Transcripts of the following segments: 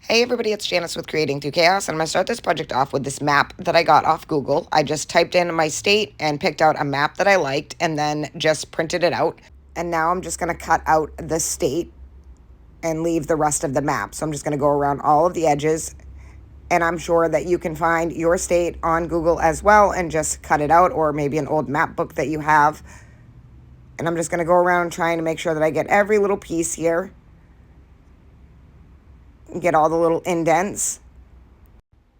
Hey everybody, it's Janice with Creating Through Chaos, and I'm going to start this project off with this map that I got off Google. I just typed in my state and picked out a map that I liked and then just printed it out. And now I'm just going to cut out the state and leave the rest of the map. So I'm just going to go around all of the edges, and I'm sure that you can find your state on Google as well and just cut it out, or maybe an old map book that you have. And I'm just going to go around trying to make sure that I get every little piece here. Get all the little indents.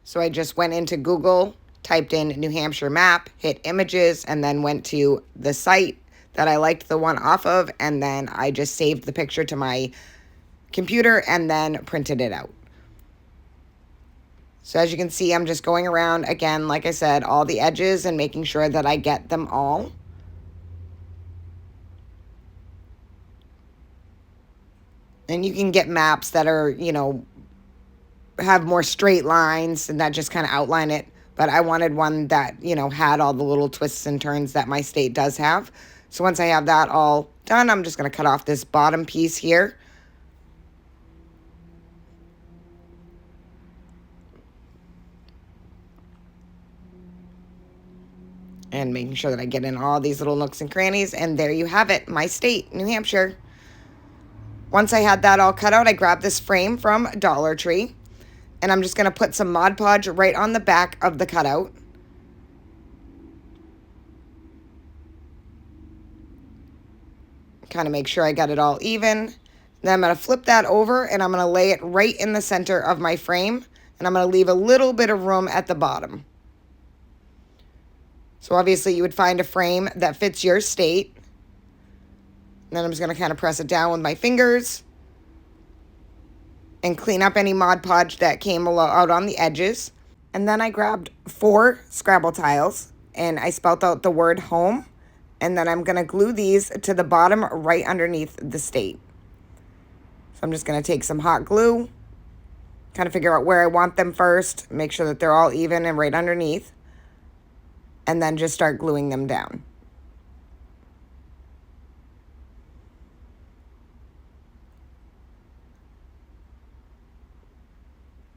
So I just went into Google, typed in New Hampshire map, hit images, and then went to the site that I liked the one off of, and then I just saved the picture to my computer and then printed it out. So as you can see, I'm just going around again, like I said, all the edges and making sure that I get them all. And you can get maps that are, have more straight lines and that just kind of outline it. But I wanted one that, had all the little twists and turns that my state does have. So once I have that all done, I'm just going to cut off this bottom piece here. And making sure that I get in all these little nooks and crannies. And there you have it, my state, New Hampshire. Once I had that all cut out, I grabbed this frame from Dollar Tree. And I'm just going to put some Mod Podge right on the back of the cutout. Kind of make sure I got it all even. Then I'm going to flip that over and I'm going to lay it right in the center of my frame. And I'm going to leave a little bit of room at the bottom. So obviously you would find a frame that fits your state. And then I'm just going to kind of press it down with my fingers and clean up any Mod Podge that came out on the edges. And then I grabbed 4 Scrabble tiles and I spelt out the word home. And then I'm going to glue these to the bottom right underneath the state. So I'm just going to take some hot glue, kind of figure out where I want them first, make sure that they're all even and right underneath, and then just start gluing them down.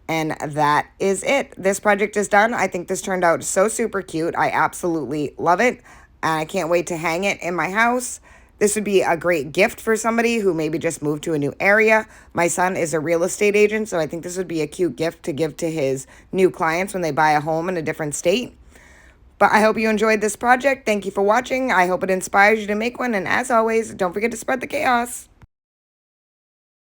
And that is it. This project is done. I think this turned out so super cute. I absolutely love it. And I can't wait to hang it in my house. This would be a great gift for somebody who maybe just moved to a new area. My son is a real estate agent, so I think this would be a cute gift to give to his new clients when they buy a home in a different state. But I hope you enjoyed this project. Thank you for watching. I hope it inspires you to make one. And as always, don't forget to spread the chaos.